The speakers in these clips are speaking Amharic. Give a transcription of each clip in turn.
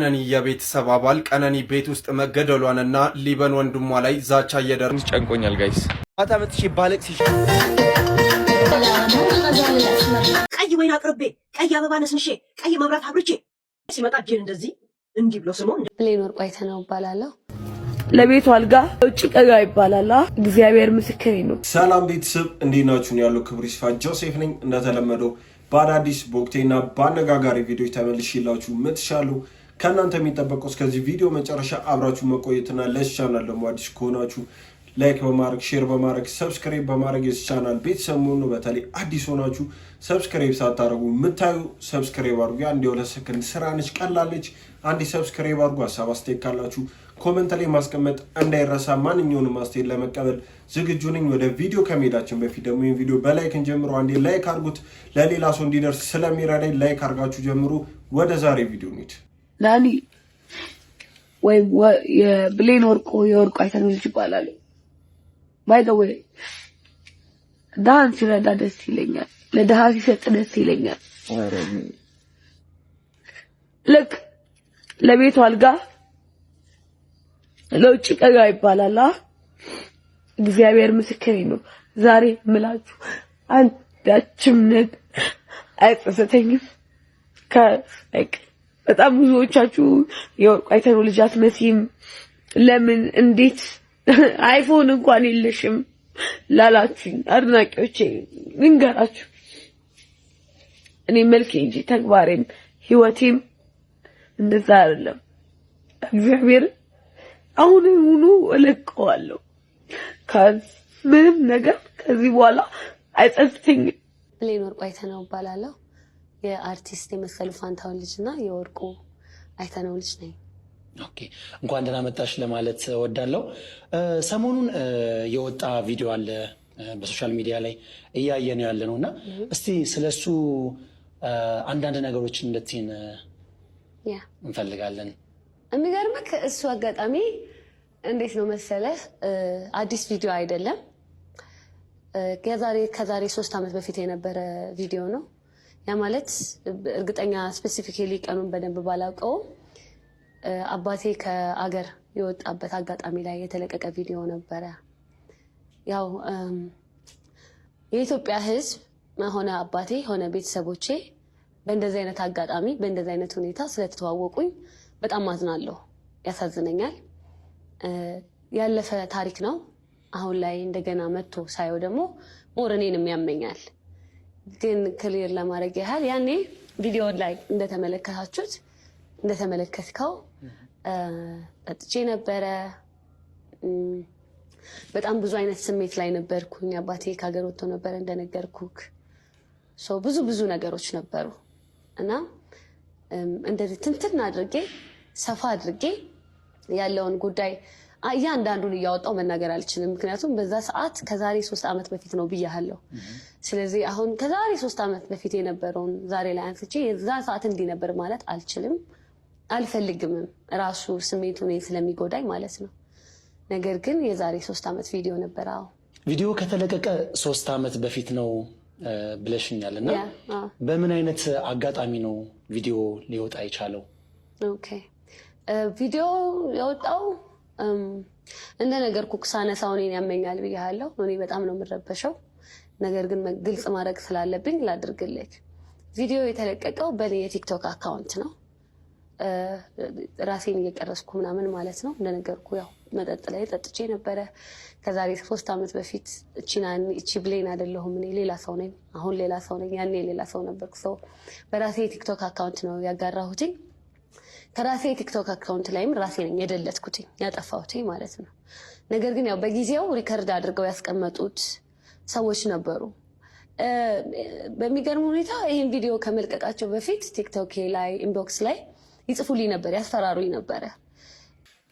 ቀነኒ የቤተሰብ አባል ቀነኒ ቤት ውስጥ መገደሏንና ሊበን ወንድሟ ላይ ዛቻ እየደረሰ ጨንቆኛል ጋይስ ማታ መጥቼ ባለቅስ ቀይ ወይን አቅርቤ ቀይ አበባ ነስንሼ ቀይ መብራት አብርቼ ሲመጣ ጅን እንደዚህ እንዲህ ብሎ ስሙ ብሌን ወርቁ አይተነው ይባላል። ለቤቱ አልጋ ውጭ ቀጋ ይባላል። እግዚአብሔር ምስክሬ ነው። ሰላም ቤተሰብ እንዴት ናችሁ? ያለው ክብር ይስፋ ጆሴፍ ነኝ። እንደተለመደው በአዳዲስ በወቅቴና በአነጋጋሪ ቪዲዮዎች ተመልሼላችሁ መጥቻለሁ። ከእናንተ የሚጠበቀው እስከዚህ ቪዲዮ መጨረሻ አብራችሁ መቆየትና ለዚህ ቻናል ደግሞ አዲስ ከሆናችሁ ላይክ በማድረግ ሼር በማድረግ ሰብስክራይብ በማድረግ የዚህ ቻናል ቤተሰብ መሆኑ በተለይ አዲስ ሆናችሁ ሰብስክራይብ ሳታደርጉ የምታዩ ሰብስክራይብ አድርጉ። አንድ የሁለት ሰከንድ ስራ ነች፣ ቀላለች። አንድ ሰብስክራይብ አድርጉ። ሀሳብ አስተያየት ካላችሁ ኮሜንት ላይ ማስቀመጥ እንዳይረሳ። ማንኛውንም አስተያየት ለመቀበል ዝግጁ ነኝ። ወደ ቪዲዮ ከመሄዳችን በፊት ደግሞ ይህን ቪዲዮ በላይክ እንጀምረው። አንዴ ላይክ አድርጉት፣ ለሌላ ሰው እንዲደርስ ስለሚረዳኝ ላይክ አድርጋችሁ ጀምሩ። ወደ ዛሬ ቪዲዮ እንሂድ። ዳኒ ወይም የብሌን ወርቁ የወርቁ አይተነው ልጅ ይባላል። ባይ ዘ ዌይ ዳን ሲረዳ ደስ ይለኛል፣ ለድሃ ሲሰጥ ደስ ይለኛል። ልክ ለቤቱ አልጋ ለውጭ ቀጋ ይባላል። እግዚአብሔር ምስክሬ ነው። ዛሬ ምላችሁ አንዳችም ነገር አይጸጸተኝም። በጣም ብዙዎቻችሁ የወርቁ አይተነው ልጅ አትመስይም፣ ለምን እንዴት አይፎን እንኳን የለሽም ላላችሁኝ አድናቂዎቼ ልንገራችሁ፣ እኔ መልኬ እንጂ ተግባሬም ህይወቴም እንደዛ አይደለም። እግዚአብሔር አሁኑኑ እለቀዋለሁ። ምንም ነገር ከዚህ በኋላ አይጸጽተኝም። ብሌን ወርቁ አይተነው ይባላል። የአርቲስት የመሰሉ ፋንታውን ልጅና የወርቁ አይተነው ልጅ ነኝ። ኦኬ፣ እንኳን ደህና መጣሽ ለማለት እወዳለሁ። ሰሞኑን የወጣ ቪዲዮ አለ በሶሻል ሚዲያ ላይ እያየነው ያለ ነውና እስቲ ስለሱ አንዳንድ ነገሮችን እንድትይን እንፈልጋለን። የሚገርምህ እሱ አጋጣሚ እንዴት ነው መሰለህ፣ አዲስ ቪዲዮ አይደለም። ከዛሬ 3 ዓመት በፊት የነበረ ቪዲዮ ነው። ያ ማለት እርግጠኛ ስፔሲፊካሊ ቀኑን በደንብ ባላውቀውም አባቴ ከአገር የወጣበት አጋጣሚ ላይ የተለቀቀ ቪዲዮ ነበረ። ያው የኢትዮጵያ ሕዝብ ሆነ አባቴ ሆነ ቤተሰቦቼ በእንደዚህ አይነት አጋጣሚ በእንደዚህ አይነት ሁኔታ ስለተዋወቁኝ በጣም አዝናለሁ፣ ያሳዝነኛል። ያለፈ ታሪክ ነው። አሁን ላይ እንደገና መጥቶ ሳየው ደግሞ ሞር እኔንም ያመኛል። ግን ክሊር ለማድረግ ያህል ያኔ ቪዲዮ ላይ እንደተመለከትከው ጠጥቼ ነበረ። በጣም ብዙ አይነት ስሜት ላይ ነበርኩኝ። አባቴ ከሀገር ወጥቶ ነበረ እንደነገርኩክ። ብዙ ነገሮች ነበሩ እና እንደዚህ ትንትን አድርጌ ሰፋ አድርጌ ያለውን ጉዳይ እያንዳንዱን እያወጣው መናገር አልችልም። ምክንያቱም በዛ ሰዓት ከዛሬ 3 ዓመት በፊት ነው ብያለሁ። ስለዚህ አሁን ከዛሬ 3 ዓመት በፊት የነበረውን ዛሬ ላይ አንስቼ የዛ ሰዓት እንዲህ ነበር ማለት አልችልም፣ አልፈልግምም። ራሱ ስሜቱ እኔን ስለሚጎዳኝ ማለት ነው። ነገር ግን የዛሬ 3 ዓመት ቪዲዮ ነበር። አዎ ቪዲዮ ከተለቀቀ 3 ዓመት በፊት ነው ብለሽኛል እና በምን አይነት አጋጣሚ ነው ቪዲዮ ሊወጣ የቻለው? ኦኬ ቪዲዮ የወጣው እንደነገርኩህ ሳነሳው እኔን ያመኛል ብያለሁ። እኔ በጣም ነው የምረበሸው። ነገር ግን ግልጽ ማድረግ ስላለብኝ ላድርግልህ። ቪዲዮ የተለቀቀው በኔ የቲክቶክ አካውንት ነው። ራሴን እየቀረስኩ ምናምን ማለት ነው። እንደነገርኩህ ያው መጠጥ ላይ ጠጥቼ ነበረ ከዛሬ 3 ዓመት በፊት። እቺ ብሌን አይደለሁም እኔ ሌላ ሰው ነኝ። አሁን ሌላ ሰው ነኝ፣ ያኔ ሌላ ሰው ነበርኩ። በራሴ የቲክቶክ አካውንት ነው ያጋራሁትኝ። ከራሴ የቲክቶክ አካውንት ላይም ራሴ ነኝ የደለትኩትኝ ያጠፋሁትኝ ማለት ነው። ነገር ግን ያው በጊዜው ሪከርድ አድርገው ያስቀመጡት ሰዎች ነበሩ። በሚገርም ሁኔታ ይህን ቪዲዮ ከመልቀቃቸው በፊት ቲክቶክ ላይ ኢንቦክስ ላይ ይጽፉልኝ ነበር፣ ያስፈራሩኝ ነበረ።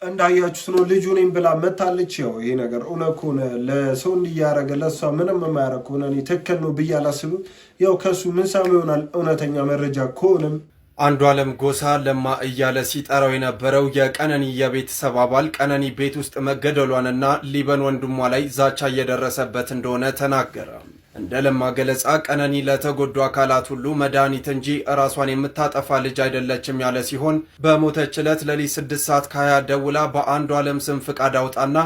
እንዳያችሁት ነው ልጁ ነኝ ብላ መታለች። ያው ይሄ ነገር እውነት ከሆነ ለሰው እንዲያረገ ለሷ ምንም የማያረግ ከሆነ እኔ ትክክል ነው ብዬ አላስብም። ያው ከሱ ምን ሰማ ይሆናል እውነተኛ መረጃ ከሆነም አንዷለም ጎሳ ለማ እያለ ሲጠራው የነበረው የቀነኒ የቤተሰብ አባል ቀነኒ ቤት ውስጥ መገደሏንና ሊበን ወንድሟ ላይ ዛቻ እየደረሰበት እንደሆነ ተናገረ። እንደ ለማ ገለጻ ቀነኒ ለተጎዱ አካላት ሁሉ መድኃኒት እንጂ ራሷን የምታጠፋ ልጅ አይደለችም ያለ ሲሆን በሞተች ዕለት ሌሊት 6 ሰዓት ከ20 ደውላ በአንዱ ዓለም ስም ፍቃድ አውጣና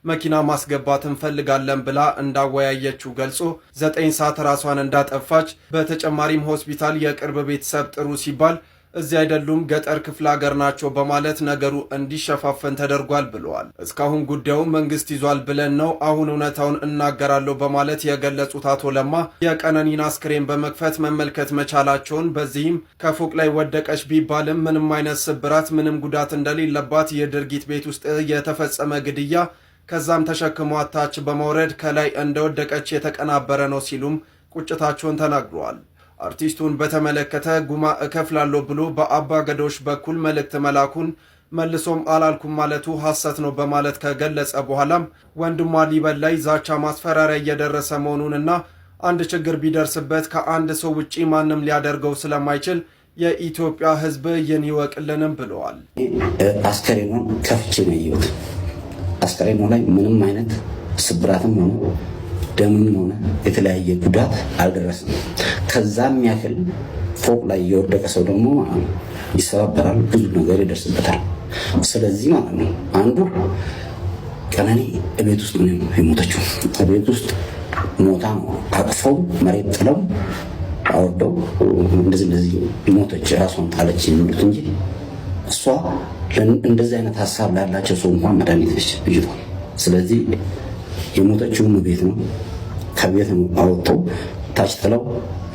መኪና ማስገባት እንፈልጋለን ብላ እንዳወያየችው ገልጾ 9 ሰዓት ራሷን እንዳጠፋች በተጨማሪም ሆስፒታል የቅርብ ቤተሰብ ጥሩ ሲባል እዚህ አይደሉም ገጠር ክፍለ ሀገር ናቸው በማለት ነገሩ እንዲሸፋፈን ተደርጓል ብለዋል። እስካሁን ጉዳዩ መንግስት ይዟል ብለን ነው አሁን እውነታውን እናገራለሁ በማለት የገለጹት አቶ ለማ የቀነኒን አስክሬን በመክፈት መመልከት መቻላቸውን በዚህም ከፎቅ ላይ ወደቀች ቢባልም ምንም አይነት ስብራት ምንም ጉዳት እንደሌለባት የድርጊት ቤት ውስጥ የተፈጸመ ግድያ ከዛም ተሸክሞ ታች በመውረድ ከላይ እንደወደቀች የተቀናበረ ነው ሲሉም ቁጭታቸውን ተናግረዋል። አርቲስቱን በተመለከተ ጉማ እከፍላለሁ ብሎ በአባ ገዶሽ በኩል መልእክት መላኩን መልሶም አላልኩም ማለቱ ሐሰት ነው በማለት ከገለጸ በኋላም ወንድሟ ሊበን ላይ ዛቻ ማስፈራሪያ እየደረሰ መሆኑንና አንድ ችግር ቢደርስበት ከአንድ ሰው ውጪ ማንም ሊያደርገው ስለማይችል የኢትዮጵያ ሕዝብ ይህን ይወቅልንም ብለዋል። አስከሬኑን ከፍቼ ነው ያየሁት። አስከሬኑ ላይ ምንም አይነት ስብራትም ሆነ ደምም ሆነ የተለያየ ጉዳት አልደረሰም። ከዛም ያክል ፎቅ ላይ የወደቀ ሰው ደግሞ ይሰባበራል፣ ብዙ ነገር ይደርስበታል። ስለዚህ ማለት ነው አንዱ ቀነኒ ቤት ውስጥ ነው የሞተችው። ቤት ውስጥ ሞታ ነው አቅፈው መሬት ጥለው አወርደው እንደዚህ ሞተች፣ ራሷን ጣለች የሚሉት እንጂ እሷ እንደዚህ አይነት ሀሳብ ላላቸው ሰው እንኳን መድኃኒት ነች ልጅቷ። ስለዚህ የሞተችው ቤት ነው። ከቤት ነው አወጣው ታች ጥለው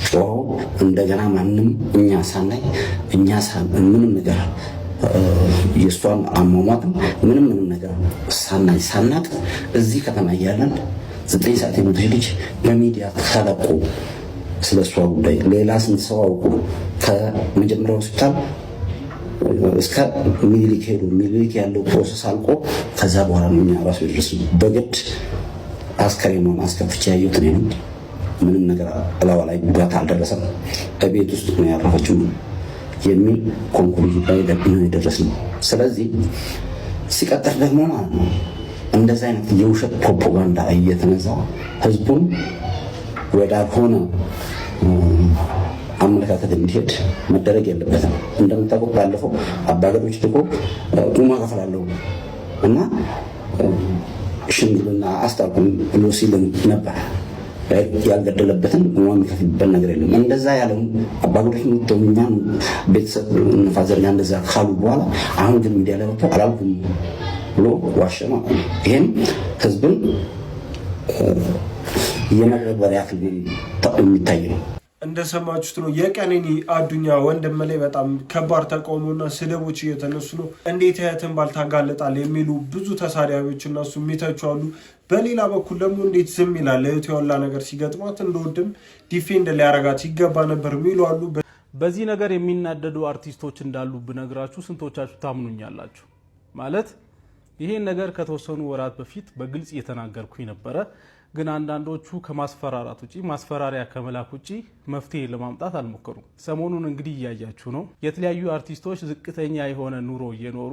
ጮኸው እንደገና ማንም እኛ ሳናይ ምንም ነገር የእሷን አሟሟት ምንም ነገር ሳናይ ሳናቅ እዚህ ከተማ እያለን 9 ሰዓት የሞተች ልጅ በሚዲያ ተለቆ ስለሷ ጉዳይ ሌላ ስንት ሰው አውቁ ከመጀመሪያው ሆስፒታል እስከ ሚሊክ ሄዱ። ሚሊክ ያለው ፕሮሰስ አልቆ ከዛ በኋላ ነው እኛ ራሱ ድረስ በግድ አስከሬኑን አስከፍቼ ያየሁት እኔ ነኝ። ምንም ነገር አላዋ ላይ ጉዳት አልደረሰም። በቤት ውስጥ ነው ያረፈችው የሚል ኮንክሉዥን ላይ ደግሞ የደረስነው። ስለዚህ ሲቀጥል ደግሞ ማለት ነው እንደዚህ አይነት የውሸት ፕሮፓጋንዳ እየተነዛ ህዝቡን ወዳልሆነ አመለካከት እንዲሄድ መደረግ የለበትም። እንደምታውቁት ባለፈው አባገዶች ልኮ ቁማ ከፍላለሁ እና ሽምግልና አስታርቁም ብሎ ሲልም ነበር። ያልገደለበትን ቁማ የሚከፍልበት ነገር የለም። እንደዛ ያለው አባገዶች ምቶኛን ቤተሰብ ነፋዘርኛ እንደዛ ካሉ በኋላ አሁን ግን ሚዲያ ላይ ወጥቶ አላልኩም ብሎ ዋሸ ማለት ነው። ይሄም ህዝብን የመረበሪያ ያክል የሚታይ ነው። እንደሰማችሁት ነው የቀነኒ አዱኛ ወንድም ላይ በጣም ከባድ ተቃውሞና ስድቦች እየተነሱ ነው። እንዴት እህትን ባል ታጋለጣል የሚሉ ብዙ ተሳዳቢዎች እና እሱ የሚተቹ አሉ። በሌላ በኩል ደግሞ እንዴት ዝም ይላል? እህቱ ያላ ነገር ሲገጥማት እንደወድም ዲፌንድ ሊያረጋት ይገባ ነበር የሚሉ አሉ። በዚህ ነገር የሚናደዱ አርቲስቶች እንዳሉ ብነግራችሁ ስንቶቻችሁ ታምኑኛላችሁ? ማለት ይሄን ነገር ከተወሰኑ ወራት በፊት በግልጽ እየተናገርኩኝ ነበረ። ግን አንዳንዶቹ ከማስፈራራት ውጪ ማስፈራሪያ ከመላክ ውጪ መፍትሄ ለማምጣት አልሞከሩም። ሰሞኑን እንግዲህ እያያችሁ ነው። የተለያዩ አርቲስቶች ዝቅተኛ የሆነ ኑሮ እየኖሩ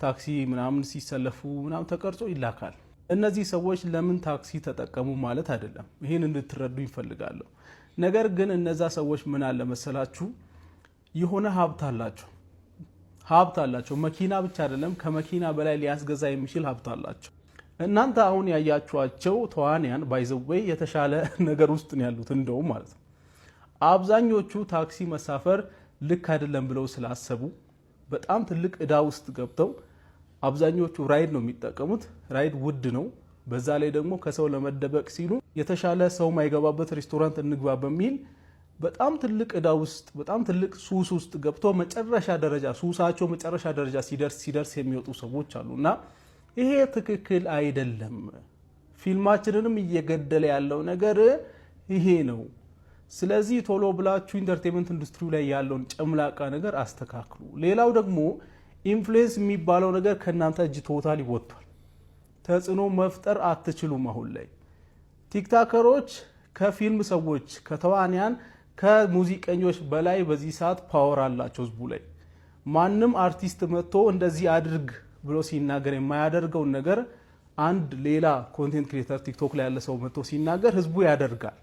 ታክሲ ምናምን ሲሰለፉ ምናምን ተቀርጾ ይላካል። እነዚህ ሰዎች ለምን ታክሲ ተጠቀሙ ማለት አይደለም። ይሄን እንድትረዱ ይፈልጋለሁ። ነገር ግን እነዛ ሰዎች ምን አለ መሰላችሁ የሆነ ሀብት አላቸው። መኪና ብቻ አይደለም ከመኪና በላይ ሊያስገዛ የሚችል ሀብት አላቸው። እናንተ አሁን ያያችኋቸው ተዋንያን ባይዘወይ የተሻለ ነገር ውስጥ ነው ያሉት እንደውም ማለት ነው። አብዛኞቹ ታክሲ መሳፈር ልክ አይደለም ብለው ስላሰቡ በጣም ትልቅ እዳ ውስጥ ገብተው አብዛኞቹ ራይድ ነው የሚጠቀሙት። ራይድ ውድ ነው። በዛ ላይ ደግሞ ከሰው ለመደበቅ ሲሉ የተሻለ ሰው ማይገባበት ሬስቶራንት እንግባ በሚል በጣም ትልቅ እዳ ውስጥ በጣም ትልቅ ሱስ ውስጥ ገብተው መጨረሻ ደረጃ ሱሳቸው መጨረሻ ደረጃ ሲደርስ የሚወጡ ሰዎች አሉና ይሄ ትክክል አይደለም። ፊልማችንንም እየገደለ ያለው ነገር ይሄ ነው። ስለዚህ ቶሎ ብላችሁ ኢንተርቴይንመንት ኢንዱስትሪው ላይ ያለውን ጨምላቃ ነገር አስተካክሉ። ሌላው ደግሞ ኢንፍሉዌንስ የሚባለው ነገር ከናንተ እጅ ቶታሊ ወጥቷል። ተጽዕኖ መፍጠር አትችሉም። አሁን ላይ ቲክታከሮች ከፊልም ሰዎች ከተዋንያን ከሙዚቀኞች በላይ በዚህ ሰዓት ፓወር አላቸው ህዝቡ ላይ። ማንም አርቲስት መጥቶ እንደዚህ አድርግ ብሎ ሲናገር የማያደርገውን ነገር አንድ ሌላ ኮንቴንት ክሬተር ቲክቶክ ላይ ያለ ሰው መጥቶ ሲናገር ህዝቡ ያደርጋል።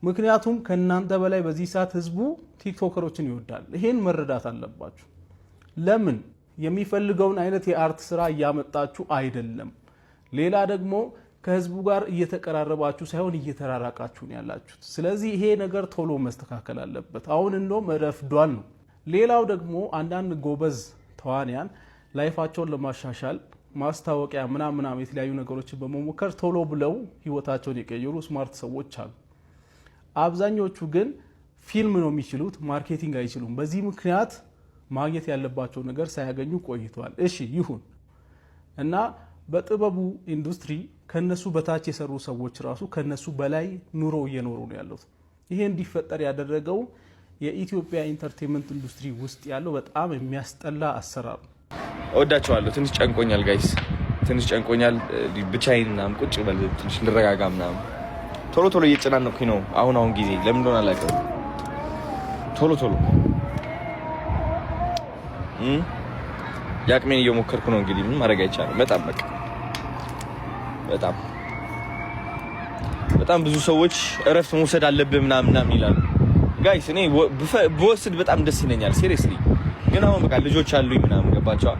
ምክንያቱም ከናንተ በላይ በዚህ ሰዓት ህዝቡ ቲክቶከሮችን ይወዳል። ይሄን መረዳት አለባችሁ። ለምን የሚፈልገውን አይነት የአርት ስራ እያመጣችሁ አይደለም። ሌላ ደግሞ ከህዝቡ ጋር እየተቀራረባችሁ ሳይሆን እየተራራቃችሁ ነው ያላችሁት። ስለዚህ ይሄ ነገር ቶሎ መስተካከል አለበት። አሁን እንደውም ረፍዷል ነው። ሌላው ደግሞ አንዳንድ ጎበዝ ተዋንያን ላይፋቸውን ለማሻሻል ማስታወቂያ ምናምን የተለያዩ ነገሮችን በመሞከር ቶሎ ብለው ህይወታቸውን የቀየሩ ስማርት ሰዎች አሉ። አብዛኞቹ ግን ፊልም ነው የሚችሉት፣ ማርኬቲንግ አይችሉም። በዚህ ምክንያት ማግኘት ያለባቸው ነገር ሳያገኙ ቆይተዋል። እሺ ይሁን እና በጥበቡ ኢንዱስትሪ ከነሱ በታች የሰሩ ሰዎች ራሱ ከነሱ በላይ ኑሮ እየኖሩ ነው ያሉት። ይሄ እንዲፈጠር ያደረገው የኢትዮጵያ ኢንተርቴይንመንት ኢንዱስትሪ ውስጥ ያለው በጣም የሚያስጠላ አሰራር ነው። እወዳቸዋለሁ። ትንሽ ጨንቆኛል ጋይስ፣ ትንሽ ጨንቆኛል። ብቻዬን ምናምን ቁጭ በል ትንሽ ልረጋጋ ምናምን። ቶሎ ቶሎ እየጨናነኩኝ ነው አሁን ጊዜ ለምን እንደሆነ አላውቅም። ቶሎ ያቅሜን እየሞከርኩ ነው። እንግዲህ ምን ማድረግ አይቻልም። በጣም ብዙ ሰዎች እረፍት መውሰድ አለብህ ምናምን ይላሉ። ጋይስ እኔ በወስድ በጣም ደስ ይለኛል ሲሪየስሊ። ግን አሁን በቃ ልጆች አሉኝ ምናምን ገባቸው።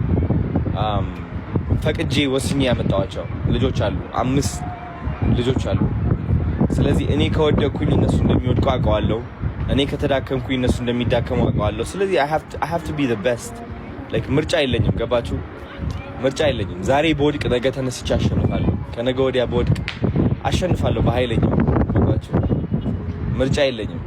ፈቅጄ ወስኜ ያመጣዋቸው ልጆች አሉ፣ 5 ልጆች አሉ። ስለዚህ እኔ ከወደኩኝ እነሱ እንደሚወድቁ አውቀዋለሁ። እኔ ከተዳከምኩኝ እነሱ እንደሚዳከሙ አውቀዋለሁ። ስለዚህ I have to be the best like ምርጫ የለኝም። ገባችሁ? ምርጫ የለኝም። ዛሬ በወድቅ ነገ ተነስቼ አሸንፋለሁ። ከነገ ወዲያ በወድቅ አሸንፋለሁ በኃይለኛው። ገባችሁ? ምርጫ የለኝም።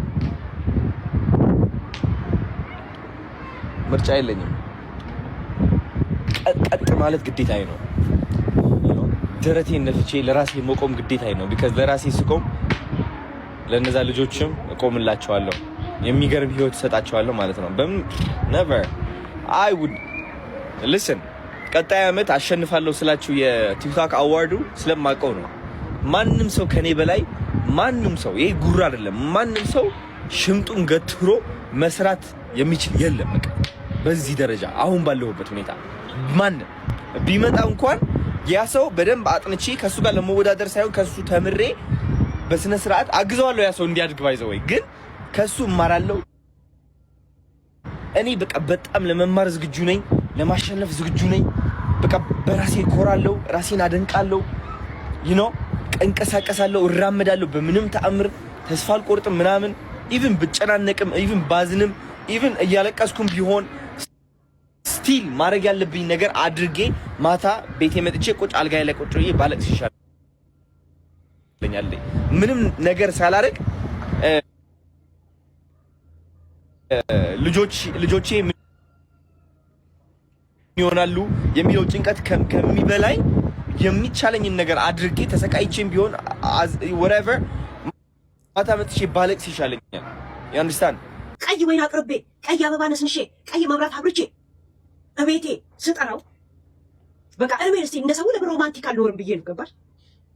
ቀጥ ማለት ግዴታዬ ነው። ደረቴን ነፍቼ ለራሴ መቆም ግዴታዬ ነው። ቢካዝ ለራሴ ስቆም ለነዛ ልጆችም እቆምላቸዋለሁ። የሚገርም ህይወት እሰጣቸዋለሁ ማለት ነው። never I would listen ቀጣይ ዓመት አሸንፋለሁ ስላችሁ የቲክቶክ አዋርዱ ስለማውቀው ነው። ማንም ሰው ከኔ በላይ ማንም ሰው ይሄ ጉራ አይደለም። ማንም ሰው ሽምጡን ገትሮ መስራት የሚችል የለም። በቃ በዚህ ደረጃ አሁን ባለሁበት ሁኔታ ማንም ቢመጣ እንኳን ያ ሰው በደንብ አጥንቼ ከሱ ጋር ለመወዳደር ሳይሆን ከሱ ተምሬ በስነ ስርዓት አግዘዋለሁ ያ ሰው እንዲያድግ ባይዘው ወይ ግን ከሱ እማራለሁ። እኔ በቃ በጣም ለመማር ዝግጁ ነኝ፣ ለማሸነፍ ዝግጁ ነኝ። በቃ በራሴ ኮራለሁ፣ ራሴን አደንቃለሁ። እንቀሳቀሳለሁ፣ እራመዳለሁ። በምንም ተአምር ተስፋ አልቆርጥም ምናምን ኢቭን ብጨናነቅም ኢቭን ባዝንም ኢቭን እያለቀስኩም ቢሆን ስቲል ማድረግ ያለብኝ ነገር አድርጌ ማታ ቤቴ መጥቼ ቁጭ አልጋዬ ላይ ቁጭ ብዬ ባለቅስ ይሻለኛል። ምንም ነገር ሳላረግ ልጆቼ ምን ይሆናሉ የሚለው ጭንቀት ከሚበላይ የሚቻለኝን ነገር አድርጌ ተሰቃይቼም ቢሆን whatever ማታ መጥቼ ባለቅስ ይሻለኛል። you understand? ቀይ ወይን አቅርቤ ቀይ አበባ ነስንሼ ቀይ መብራት አብርቼ እቤቴ ስጠራው በቃ እርሜ እስቲ እንደሰው ለሮማንቲክ አልኖርም ብዬ ነው። ገባሽ?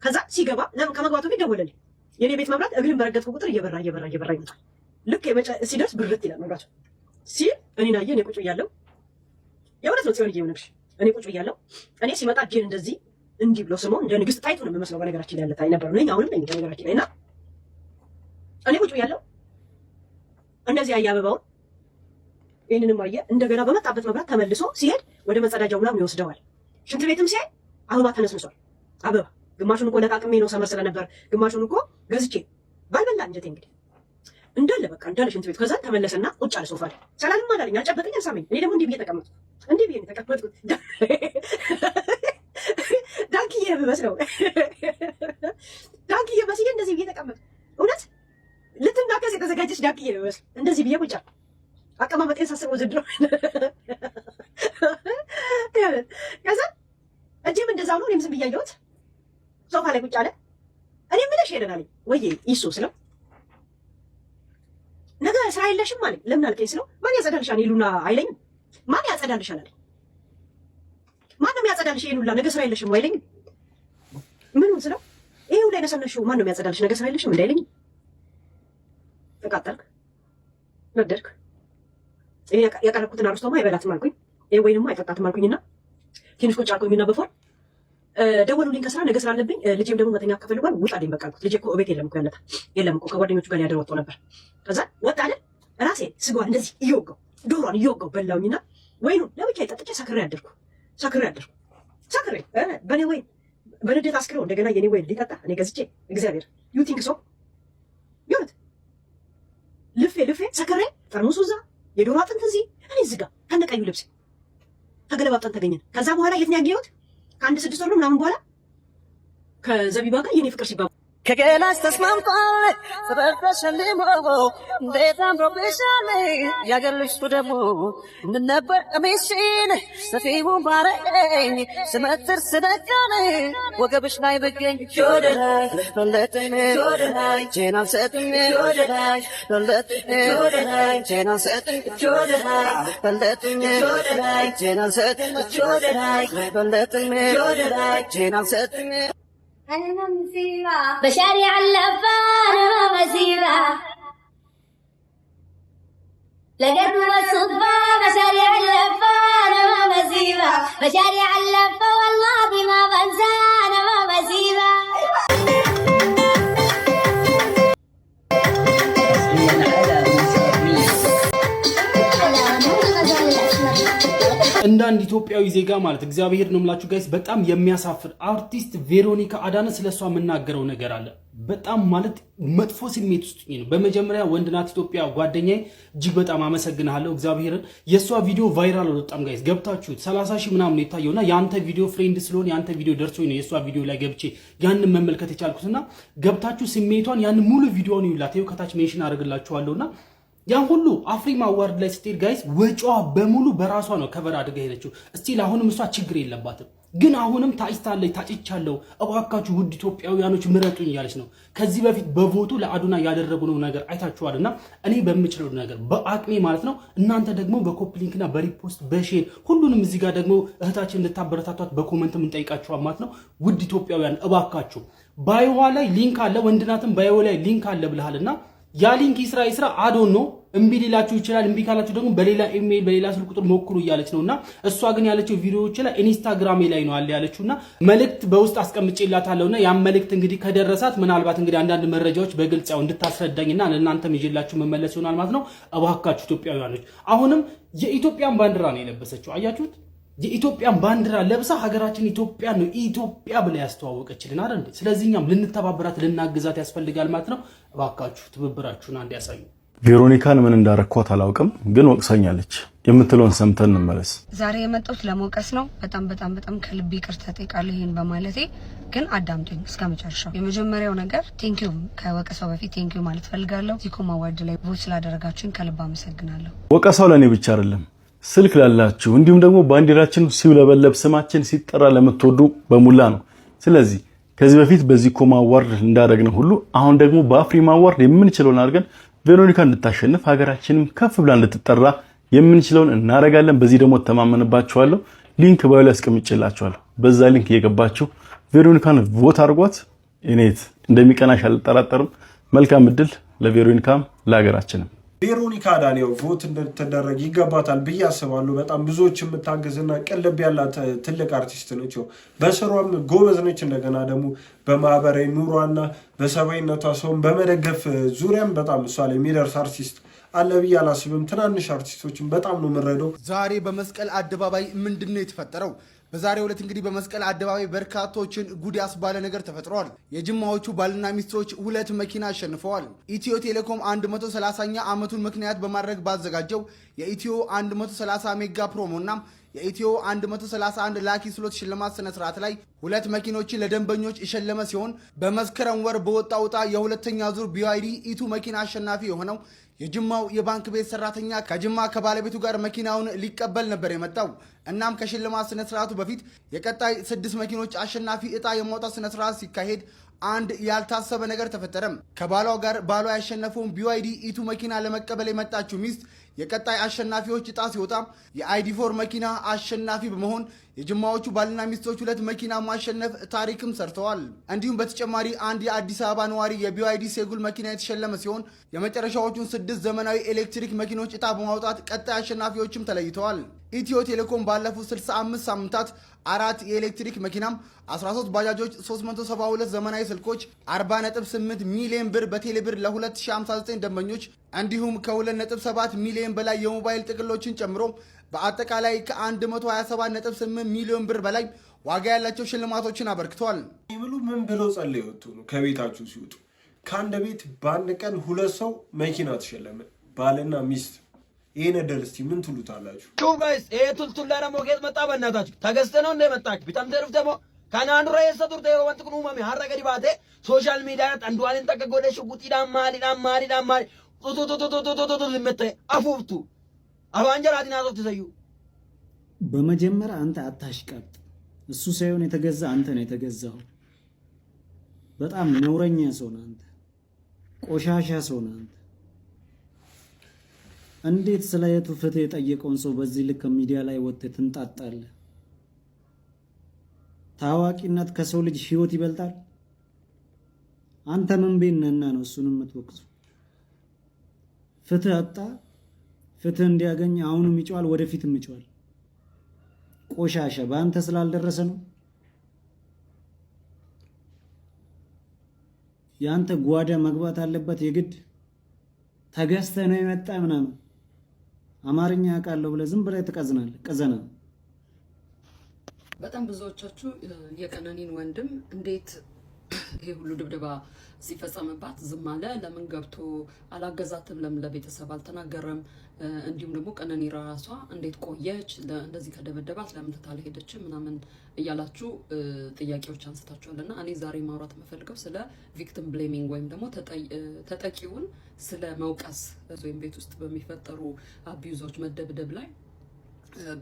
ከዛ ሲገባ ከመግባቱ ፊት ደወለልኝ። የኔ ቤት መብራት እግርን በረገጥኩ ቁጥር እየበራ ይመጣል። ልክ ሲደርስ ብርት ይላል መብራቱ ሲል እኔና እኔ ቁጭ ብያለሁ። የእውነት ነው ጽዮን እየሆነሽ እኔ ቁጭ ብያለሁ። እኔ ሲመጣ እጄን እንደዚህ እንዲህ ብሎ ስሞ እንደ ንግስት ጣይቱ ነው የምመስለው። በነገራችን ላይ ያለታይ ነበር ነኝ አሁንም ነኝ በነገራችን ላይ እና እኔ ቁጭ ብያለሁ። እንደዚህ አያ አበባውን ይሄንንም አየ። እንደገና በመጣበት መብራት ተመልሶ ሲሄድ ወደ መጸዳጃው ምናምን ይወስደዋል። ሽንት ቤትም ሲያይ አበባ ተነስንሷል። አበባ ግማሹን እኮ ለቃቅሜ ነው ሰመር ስለነበር ግማሹን እኮ ገዝቼ ባልበላ እንጀቴ እንግዲህ እንዳለ በቃ እንዳለ ሽንት ቤት። ከዛ ተመለሰና ቁጭ አለ ሶፋ ላይ። ሰላምም አላለኝ፣ አልጨበጠኝ፣ አልሳመኝ። እኔ ደግሞ እንዲህ ብዬ ተቀመጥኩ። ዳንኪዬ የምመስለው ዳንኪዬ መስዬ እንደዚህ ብዬ ተቀመጥኩ። እውነት ልትናከስ የተዘጋጀች ዳንኪዬ የምመስለው እንደዚህ ብዬ ቁጭ አልኩ። አቀማመጤን ሳስበው ዘድሮ ከዛ እጄም እንደዛው ነው። እኔም ዝም ብዬ አየሁት። ሶፋ ላይ ቁጭ አለ። እኔ ምለሽ ሄደን አለኝ። ወይዬ ይሱ ስለው ነገ ስራ የለሽም አለኝ። ለምን አልከኝ ስለው ማን ያጸዳልሻል ይሉና አይለኝም። ማን ያጸዳልሻል አለኝ። ማንም ያጸዳልሽ ይሉላ ነገ ስራ የለሽም አይለኝም። ምኑን ስለው ይሄው ላይ ነሰነሽው ማንም ያጸዳልሽ ነገ ስራ የለሽም እንዳይለኝ። ተቃጠልክ፣ ነደድክ። ይሄ ያቀረብኩትን አርስቶማ አይበላትም አልኩኝ። ይሄ ወይንማ አይጠጣትም አልኩኝና ትንሽ ቁጭ አልኩኝና በፎን ደወሉልኝ ከስራ ነገ ስራ አለብኝ ልጄም ደግሞ መተኛ ከፈልጓል ውጣልኝ በቃ ልጄ እኮ ቤት የለም እኮ ያለታ የለም እኮ ከጓደኞቹ ጋር ያደረ ወጥቶ ነበር ከዛ ወጣለ ራሴ ስጓን እንደዚህ እየወጋው ዶሮን እየወጋው በላውኝና ወይኑን ለብቻ ጠጥቼ ሰክሬ አደርኩ በኔ ወይ በንዴት አስክረው እንደገና የኔ ወይ ሊጠጣ እኔ ገዝቼ እግዚአብሔር ዩ ቲንክ ሶ ይሁት ልፌ ሰክሬ ጠርሙሱ እዛ የዶሮ አጥንት እዚህ እኔ ዝጋ ከነቀዩ ልብስ ተገለባብጠን ተገኘን ከዛ በኋላ የት ነው ያገኘሁት ከአንድ 6 ወር ምናምን በኋላ ከዘቢባ ጋር የኔ ፍቅር ሲባል ከገላስ ተስማምቷል ተበርተሸልሞ እንዴት አምሮብሻል ያገርልሽ ደግሞ ምን ነበር ቀሚስሽን ሰፊውን ባረኝ ስመትር ስደጋን ወገብሽ ላይ ብገኝ ጆደላይ በለጠኝ ጆደላይ ጄናል ሰጥኝ ጆደላይ በለጠኝ ጆደላይ ጄናል ሰጥኝ ጆደላይ በለጠኝ ጆደላይ ጄናል ሰጥኝ ጆደላይ በለጠኝ ጆደላይ ጄናል ሰጥኝ أنا مصيبة بشارع اللفان أنا مصيبة لقيت بالصدفة بشارع اللفان أنا مصيبة بشارع اللفة والله ما بنسى أنا مصيبة እንደ አንድ ኢትዮጵያዊ ዜጋ ማለት እግዚአብሔር ነው የምላችሁ ጋይስ በጣም የሚያሳፍር አርቲስት ቬሮኒካ አዳነ ስለሷ የምናገረው ነገር አለ በጣም ማለት መጥፎ ስሜት ውስጥ ነው በመጀመሪያ ወንድናት ኢትዮጵያ ጓደኛዬ እጅግ በጣም አመሰግናለሁ እግዚአብሔርን የሷ ቪዲዮ ቫይራል ወጣም ጋይስ ገብታችሁ 30,000 ምናምን የታየውና ያንተ ቪዲዮ ፍሬንድ ስለሆነ ያንተ ቪዲዮ ደርሶኝ ነው የሷ ቪዲዮ ላይ ገብቼ ያንን መመልከት የቻልኩትና ገብታችሁ ስሜቷን ያን ሙሉ ቪዲዮውን ይውላት ይው ከታች ሜንሽን አድርግላችኋለሁና ያን ሁሉ አፍሪማ አዋርድ ላይ ስትሄድ ጋይስ ወጪዋ በሙሉ በራሷ ነው ከቨር አድርጋ ሄደችው እስቲል አሁንም እሷ ችግር የለባትም ግን አሁንም ታጭታለች ታጭቻለሁ እባካችሁ ውድ ኢትዮጵያውያኖች ምረጡኝ እያለች ነው ከዚህ በፊት በቮቱ ለአዱና ያደረጉነው ነገር አይታችኋልና እኔ በምችለው ነገር በአቅሜ ማለት ነው እናንተ ደግሞ በኮፕሊንክና በሪፖስት በሼር ሁሉንም እዚህ ጋር ደግሞ እህታችን እንድታበረታቷት በኮሜንትም እንጠይቃችኋል ማለት ነው ውድ ኢትዮጵያውያን እባካችሁ ባይዋ ላይ ሊንክ አለ ወንድናትም ባይዋ ላይ ሊንክ አለ ብለሃልና ያ ሊንክ ይስራ አዶን ነው እምቢ ሊላችሁ ይችላል እምቢ ካላችሁ ደግሞ በሌላ ኢሜል በሌላ ስልክ ቁጥር ሞክሩ እያለች ነውና እሷ ግን ያለችው ቪዲዮዎች ላይ ኢንስታግራም ላይ ነው አለ ያለችውና መልእክት በውስጥ አስቀምጬላታለሁና ያ መልእክት እንግዲህ ከደረሳት ምናልባት እንግዲህ አንዳንድ መረጃዎች በግልጽ ያው እንድታስረዳኝና ለእናንተም ይዤላችሁ መመለስ ይሆናል ማለት ነው እባካችሁ ኢትዮጵያውያኖች አሁንም የኢትዮጵያን ባንዲራ ነው የለበሰችው አያችሁት የኢትዮጵያን ባንዲራ ለብሳ ሀገራችን ኢትዮጵያ ነው ኢትዮጵያ ብላ ያስተዋወቀችልን አይደል ስለዚህኛም ልንተባበራት ልናግዛት ያስፈልጋል ማለት ነው እባካችሁ ትብብራችሁን አንድ ያሳዩ ቬሮኒካን ምን እንዳረኳት አላውቅም ግን ወቅሰኛለች የምትለውን ሰምተን እንመለስ ዛሬ የመጣሁት ለመውቀስ ነው በጣም ከልብ ይቅርታ ጠይቃለሁ ይሄን በማለቴ ግን አዳምጡኝ እስከመጨረሻው የመጀመሪያው ነገር ቴንኪው ከወቀሳው በፊት ቴንኪው ማለት ፈልጋለሁ ዚኮማ ዋርድ ላይ ቮት ስላደረጋችሁኝ ከልብ አመሰግናለሁ ወቀሳው ለኔ ብቻ አይደለም ስልክ ላላችሁ እንዲሁም ደግሞ ባንዲራችን ሲውለበለብ ስማችን ሲጠራ ለምትወዱ በሙላ ነው ስለዚህ ከዚህ በፊት በዚህ ኮማ አዋርድ እንዳደረግነው ሁሉ አሁን ደግሞ በአፍሪማ አዋርድ የምንችለውን አድርገን ቬሮኒካ እንድታሸንፍ ሀገራችንም ከፍ ብላ እንድትጠራ የምንችለውን እናደርጋለን በዚህ ደግሞ ተማመንባችኋለሁ ሊንክ ባዩ ላይ አስቀምጬላችኋለሁ በዛ ሊንክ እየገባችሁ ቬሮኒካን ቮት አድርጓት እኔት እንደሚቀናሽ አልጠራጠርም መልካም እድል ለቬሮኒካም ለሀገራችንም ቬሮኒካ አዳነ ቮት እንድትደረግ ይገባታል ብዬ አስባለሁ በጣም ብዙዎች የምታገዝና ቀልብ ያላት ትልቅ አርቲስት ነች በስሯም ጎበዝ ነች እንደገና ደግሞ በማህበራዊ ኑሯና በሰባይነቷ ሰውን በመደገፍ ዙሪያም በጣም እሷ ላይ የሚደርስ አርቲስት አለ ብዬ አላስብም ትናንሽ አርቲስቶችን በጣም ነው የምረዳው ዛሬ በመስቀል አደባባይ ምንድነው የተፈጠረው በዛሬው ዕለት እንግዲህ በመስቀል አደባባይ በርካቶችን ጉድ ያስባለ ነገር ተፈጥሯል። የጅማዎቹ ባልና ሚስቶች 2 መኪና አሸንፈዋል። ኢትዮ ቴሌኮም 130ኛ ዓመቱን ምክንያት በማድረግ ባዘጋጀው የኢትዮ 130 ሜጋ ፕሮሞና የኢትዮ 131 ላኪ ስሎት ሽልማት ስነ ስርዓት ላይ 2 መኪኖችን ለደንበኞች የሸለመ ሲሆን በመስከረም ወር በወጣው ዕጣ የሁለተኛ ዙር BYD ኢቱ መኪና አሸናፊ የሆነው የጅማው የባንክ ቤት ሰራተኛ ከጅማ ከባለቤቱ ጋር መኪናውን ሊቀበል ነበር የመጣው። እናም ከሽልማት ስነ ስርዓቱ በፊት የቀጣይ 6 መኪኖች አሸናፊ ዕጣ የማውጣት ስነ ስርዓት ሲካሄድ አንድ ያልታሰበ ነገር ተፈጠረም። ከባሏ ጋር ባሏ ያሸነፈውን BYD ኢቱ መኪና ለመቀበል የመጣችው ሚስት የቀጣይ አሸናፊዎች ዕጣ ሲወጣ የአይዲ4 መኪና አሸናፊ በመሆን የጅማዎቹ ባልና ሚስቶች 2 መኪና ማሸነፍ ታሪክም ሰርተዋል። እንዲሁም በተጨማሪ አንድ የአዲስ አበባ ነዋሪ የቢዋይዲ ሴጉል መኪና የተሸለመ ሲሆን የመጨረሻዎቹን 6 ዘመናዊ ኤሌክትሪክ መኪኖች ዕጣ በማውጣት ቀጣይ አሸናፊዎችም ተለይተዋል። ኢትዮ ቴሌኮም ባለፉት 65 ሳምንታት 4 የኤሌክትሪክ መኪናም 13 ባጃጆች 372 ዘመናዊ ስልኮች 40.8 ሚሊዮን ብር በቴሌብር ለ2059 ደንበኞች እንዲሁም ከ2.7 ሚሊዮን በላይ የሞባይል ጥቅሎችን ጨምሮ በአጠቃላይ ከ127.8 ሚሊዮን ብር በላይ ዋጋ ያላቸው ሽልማቶችን አበርክተዋል። ይብሉ ምን ብለው ጸልየው ወጡ ነው ከቤታችሁ ሲወጡ ከአንድ ቤት በአንድ ቀን 2 ሰው መኪና ተሸለመ ባልና ሚስት። ይሄ ነገር እስቲ ምን ትሉታላችሁ? ጋይስ ይሄ ቱልቱላ ደግሞ ከየት መጣ? በእናታችሁ ተገዝተ ነው እንደመጣችሁ ቢታም ደርፍ ደግሞ ካናን ራይስ ዱርተ ወንት ኩኑ ማሚ ሀረገ ዲባቴ ሶሻል ሚዲያ አንዱዋልን ተቀጎደ ሽጉጥ ዳማሪ ጡጡጡጡጡጡጡ ልመተ አፉርቱ አባንጀራቲና ሶት ተሰዩ። በመጀመሪያ አንተ አታሽቀጥ። እሱ ሳይሆን የተገዛ አንተ ነው የተገዛው። በጣም ነውረኛ ሰው ነህ አንተ፣ ቆሻሻ ሰው ነህ አንተ። እንዴት ስለ የቱ ፍትህ የጠየቀውን ሰው በዚህ ልክ ሚዲያ ላይ ወጥተህ ትንጣጣለህ? ታዋቂነት ከሰው ልጅ ህይወት ይበልጣል? አንተ ምን ቤነና ነው እሱንም የምትወቅሰው? ፍትህ አጣ። ፍትህ እንዲያገኝ አሁንም ይጫዋል፣ ወደፊትም ይጫዋል። ቆሻሻ በአንተ ስላልደረሰ ነው። ያንተ ጓዳ መግባት አለበት የግድ ተገዝተህ ነው የመጣ ምናምን አማርኛ ያውቃለሁ ብለህ ዝም ብለህ ትቀዝናለህ። ቀዘና በጣም ብዙዎቻችሁ የቀነኒን ወንድም እንዴት ይሄ ሁሉ ድብደባ ሲፈጸምባት ዝም አለ? ለምን ገብቶ አላገዛትም? ለምን ለቤተሰብ አልተናገረም? እንዲሁም ደግሞ ቀነኒ ራሷ እንዴት ቆየች? እንደዚህ ከደበደባት ለምን ትታለ ሄደች? ምናምን እያላችሁ ጥያቄዎች አንስታችኋልና እኔ ዛሬ ማውራት የምፈልገው ስለ ቪክቲም ብሌሚንግ ወይም ደግሞ ተጠቂውን ስለ መውቀስ ወይም ቤት ውስጥ በሚፈጠሩ አቢዩዞች መደብደብ ላይ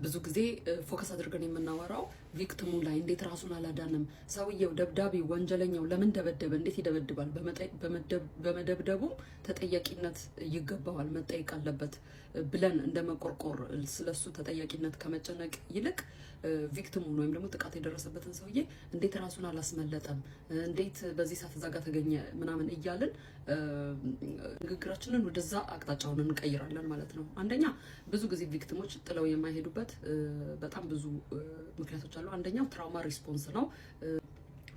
ብዙ ጊዜ ፎከስ አድርገን የምናወራው ቪክቲሙ ላይ እንዴት ራሱን አላዳንም፣ ሰውየው ደብዳቤ ወንጀለኛው ለምን ደበደበ፣ እንዴት ይደበድባል፣ በመደብደቡ ተጠያቂነት ይገባዋል፣ መጠየቅ አለበት ብለን እንደመቆርቆር ስለሱ ተጠያቂነት ከመጨነቅ ይልቅ ቪክቲሙን ወይም ደግሞ ጥቃት የደረሰበትን ሰውዬ እንዴት ራሱን አላስመለጠም፣ እንዴት በዚህ ሰዓት እዛ ጋር ተገኘ ምናምን እያልን ንግግራችንን ወደዛ አቅጣጫውን እንቀይራለን ማለት ነው። አንደኛ ብዙ ጊዜ ቪክቲሞች ጥለው የማይሄዱበት በጣም ብዙ ምክንያቶች አሉ። አንደኛው ትራውማ ሪስፖንስ ነው።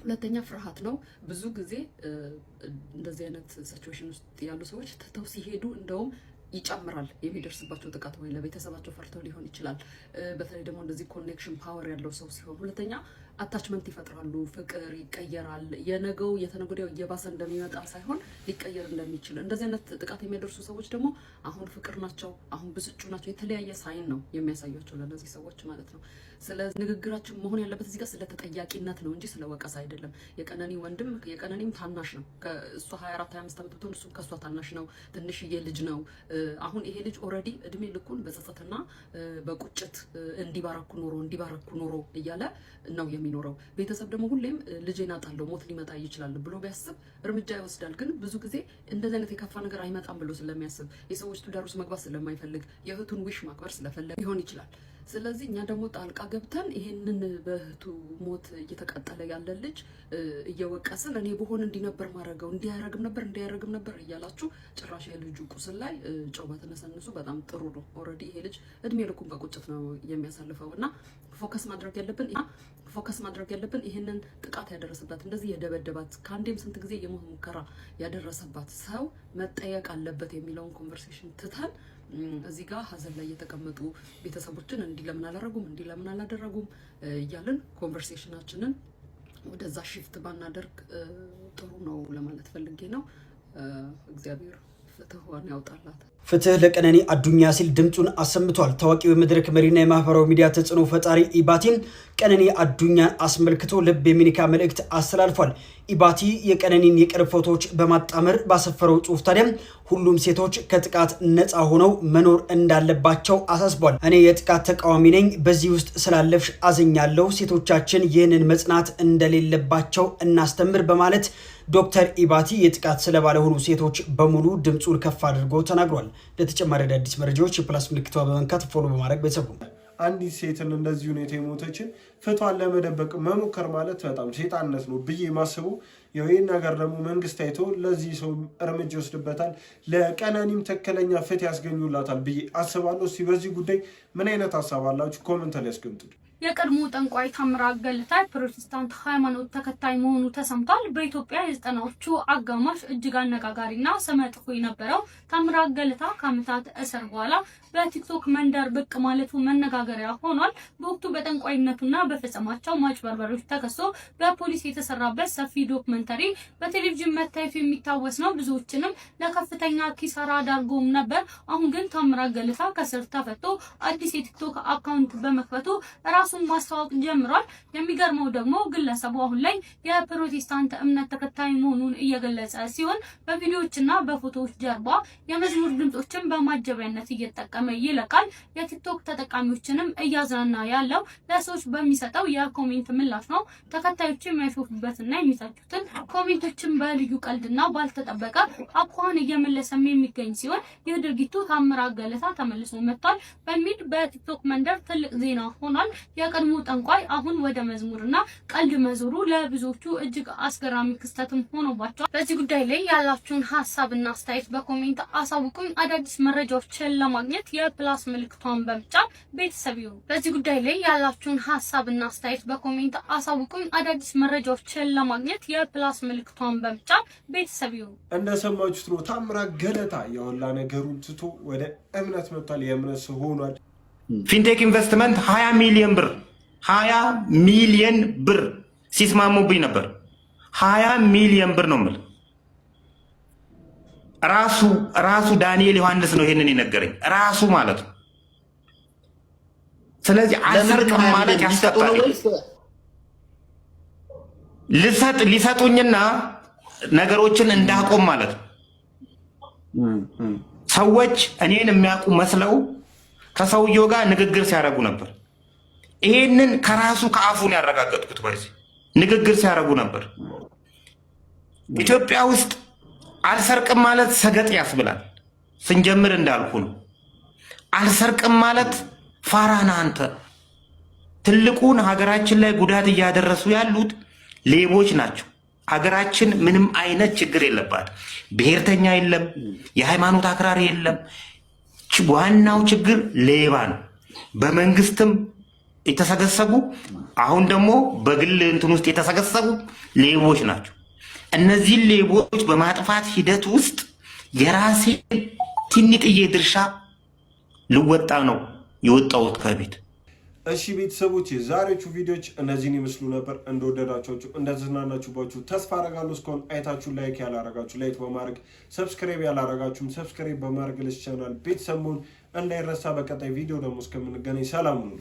ሁለተኛ ፍርሃት ነው። ብዙ ጊዜ እንደዚህ አይነት ሲቹዌሽን ውስጥ ያሉ ሰዎች ትተው ሲሄዱ እንደውም ይጨምራል የሚደርስባቸው ጥቃት፣ ወይ ለቤተሰባቸው ፈርተው ሊሆን ይችላል። በተለይ ደግሞ እንደዚህ ኮኔክሽን ፓወር ያለው ሰው ሲሆን፣ ሁለተኛ አታችመንት ይፈጥራሉ፣ ፍቅር ይቀየራል። የነገው የተነገወዲያው እየባሰ እንደሚመጣ ሳይሆን ሊቀየር እንደሚችል። እንደዚህ አይነት ጥቃት የሚያደርሱ ሰዎች ደግሞ አሁን ፍቅር ናቸው፣ አሁን ብስጩ ናቸው። የተለያየ ሳይን ነው የሚያሳያቸው ለነዚህ ሰዎች ማለት ነው። ስለዚህ ንግግራችን መሆን ያለበት እዚህ ጋር ስለ ተጠያቂነት ነው እንጂ ስለ ወቀሳ አይደለም። የቀነኒ ወንድም የቀነኒም ታናሽ ነው። ከእሷ 24 25 ዓመት ብትሆን እሱ ከእሷ ታናሽ ነው። ትንሽዬ ልጅ ነው። አሁን ይሄ ልጅ ኦልሬዲ እድሜ ልኩን በጸጸትና በቁጭት እንዲባረኩ ኖሮ እያለ ነው የሚኖረው። ቤተሰብ ደግሞ ሁሌም ልጄን አጣለሁ ሞት ሊመጣ ይችላል ብሎ ቢያስብ እርምጃ ይወስዳል። ግን ብዙ ጊዜ እንደዚህ አይነት የከፋ ነገር አይመጣም ብሎ ስለሚያስብ የሰዎች ትዳር ውስጥ መግባት ስለማይፈልግ የእህቱን ዊሽ ማክበር ስለፈለገ ሊሆን ይችላል። ስለዚህ እኛ ደግሞ ጣልቃ ገብተን ይሄንን በእህቱ ሞት እየተቃጠለ ያለ ልጅ እየወቀስን እኔ በሆነ እንዲነበር ማድረገው እንዲያረግም ነበር እያላችሁ ጭራሽ የልጁ ቁስል ላይ ጨው መተነሰንሱ በጣም ጥሩ ነው። ኦልሬዲ ይሄ ልጅ እድሜ ልኩን በቁጭት ነው የሚያሳልፈው እና ፎከስ ማድረግ ያለብን ይሄንን ጥቃት ያደረሰባት እንደዚህ የደበደባት ከአንዴም ስንት ጊዜ የሞት ሙከራ ያደረሰባት ሰው መጠየቅ አለበት የሚለውን ኮንቨርሴሽን ትተን እዚህ ጋር ሀዘን ላይ የተቀመጡ ቤተሰቦችን እንዲህ ለምን አላደረጉም እያልን ኮንቨርሴሽናችንን ወደዛ ሽፍት ባናደርግ ጥሩ ነው ለማለት ፈልጌ ነው። እግዚአብሔር ፍትህዋን ያውጣላት። ፍትህ ለቀነኒ አዱኛ ሲል ድምጹን አሰምቷል። ታዋቂው የመድረክ መሪና የማህበራዊ ሚዲያ ተጽዕኖ ፈጣሪ ኢባቲም ቀነኒ አዱኛን አስመልክቶ ልብ የሚነካ መልእክት አስተላልፏል። ኢባቲ የቀነኒን የቅርብ ፎቶዎች በማጣመር ባሰፈረው ጽሁፍ ታዲያ ሁሉም ሴቶች ከጥቃት ነፃ ሆነው መኖር እንዳለባቸው አሳስቧል። እኔ የጥቃት ተቃዋሚ ነኝ፣ በዚህ ውስጥ ስላለፍሽ አዝኛለሁ። ሴቶቻችን ይህንን መጽናት እንደሌለባቸው እናስተምር በማለት ዶክተር ኢባቲ የጥቃት ሰለባ ለሆኑ ሴቶች በሙሉ ድምጹን ከፍ አድርጎ ተናግሯል። ለተጨማሪ አዳዲስ መረጃዎች የፕላስ ምልክቷ በመንካት ፎሎ በማድረግ ቤተሰቡ አንዲት ሴትን እንደዚህ ሁኔታ የሞተችን ፍቷን ለመደበቅ መሞከር ማለት በጣም ሴጣንነት ነው ብዬ ማስበው። ይህን ነገር ደግሞ መንግስት አይቶ ለዚህ ሰው እርምጃ ይወስድበታል፣ ለቀነኒም ትክክለኛ ፍትህ ያስገኙላታል ብዬ አስባለሁ። እስቲ በዚህ ጉዳይ ምን አይነት ሀሳብ አላችሁ? ኮመንት ላይ አስቀምጡልኝ። የቀድሞ ጠንቋይ ታምራት ገለታ ፕሮቴስታንት ሃይማኖት ተከታይ መሆኑ ተሰምቷል። በኢትዮጵያ የዘጠናዎቹ አጋማሽ እጅግ አነጋጋሪና ስመጥፎ የነበረው ታምራት ገለታ ከዓመታት እስር በኋላ በቲክቶክ መንደር ብቅ ማለቱ መነጋገሪያ ሆኗል። በወቅቱ በጠንቋይነቱና በፈጸማቸው ማጭበርበሮች ተከሶ በፖሊስ የተሰራበት ሰፊ ዶክመንተሪ በቴሌቪዥን መታየቱ የሚታወስ ነው። ብዙዎችንም ለከፍተኛ ኪሳራ ዳርጎም ነበር። አሁን ግን ታምራት ገለታ ከስር ተፈቶ አዲስ የቲክቶክ አካውንት በመክፈቱ ራሱን ማስተዋወቅ ጀምሯል። የሚገርመው ደግሞ ግለሰቡ አሁን ላይ የፕሮቴስታንት እምነት ተከታይ መሆኑን እየገለጸ ሲሆን በቪዲዮዎችና በፎቶዎች ጀርባ የመዝሙር ድምጾችን በማጀቢያነት እየተጠቀመ ይለቃል። የቲክቶክ ተጠቃሚዎችንም እያዝናና ያለው ለሰዎች በሚሰጠው የኮሜንት ምላሽ ነው። ተከታዮች የሚያሾፉበትና የሚሰጡትን ኮሜንቶችን በልዩ ቀልድና ባልተጠበቀ አኳኋን እየመለሰም የሚገኝ ሲሆን ይህ ድርጊቱ ታምራት ገለታ ተመልሶ መጥቷል በሚል በቲክቶክ መንደር ትልቅ ዜና ሆኗል። የቀድሞ ጠንቋይ አሁን ወደ መዝሙርና ቀልድ መዞሩ ለብዙዎቹ እጅግ አስገራሚ ክስተትም ሆኖባቸዋል። በዚህ ጉዳይ ላይ ያላችሁን ሀሳብና አስተያየት በኮሜንት አሳውቁኝ። አዳዲስ መረጃዎችን ለማግኘት የፕላስ ምልክቷን በመጫን ቤተሰብ ይሁኑ። በዚህ ጉዳይ ላይ ያላችሁን ሀሳብና አስተያየት በኮሜንት አሳውቁኝ። አዳዲስ መረጃዎችን ለማግኘት የፕላስ ምልክቷን በመጫን ቤተሰብ ይሁኑ። እንደሰማችሁት ነው ታምራት ገለታ የሁላ ነገሩን ትቶ ወደ እምነት መጥቷል። የእምነት ሰው ሆኗል። ፊንቴክ ኢንቨስትመንት 20 ሚሊዮን ብር ሲስማሙብኝ ነበር። 20 ሚሊዮን ብር ነው የምልህ። ራሱ ዳንኤል ዮሐንስ ነው ይሄንን የነገረኝ ራሱ ማለት ነው። ስለዚህ አልሰርቅም ማለት ያስቀጣል። ሊሰጡኝና ነገሮችን እንዳቆም ማለት ነው። ሰዎች እኔን የሚያውቁ መስለው ከሰውየው ጋር ንግግር ሲያደርጉ ነበር። ይሄንን ከራሱ ከአፉን ያረጋገጥኩት በዚህ ንግግር ሲያደርጉ ነበር። ኢትዮጵያ ውስጥ አልሰርቅም ማለት ሰገጥ ያስብላል። ስንጀምር እንዳልኩ ነው። አልሰርቅም ማለት ፋራና አንተ ትልቁን ሀገራችን ላይ ጉዳት እያደረሱ ያሉት ሌቦች ናቸው። ሀገራችን ምንም አይነት ችግር የለባት። ብሔርተኛ የለም፣ የሃይማኖት አክራሪ የለም። ዋናው ችግር ሌባ ነው። በመንግስትም የተሰገሰጉ አሁን ደግሞ በግል እንትን ውስጥ የተሰገሰጉ ሌቦች ናቸው። እነዚህን ሌቦች በማጥፋት ሂደት ውስጥ የራሴ ትንጥዬ ድርሻ ልወጣ ነው የወጣሁት ከቤት። እሺ ቤተሰቦች የዛሬዎቹ ቪዲዮዎች እነዚህን ይመስሉ ነበር። እንደወደዳችሁ እንደተዝናናችሁባችሁ ተስፋ አረጋለሁ። እስካሁን አይታችሁ ላይክ ያላረጋችሁ ላይክ በማድረግ ሰብስክራይብ ያላረጋችሁም ሰብስክራይብ በማድረግ ለዚህ ቻናል ቤተሰብ መሆን እንዳይረሳ። በቀጣይ ቪዲዮ ደግሞ እስከምንገናኝ ሰላም ነው።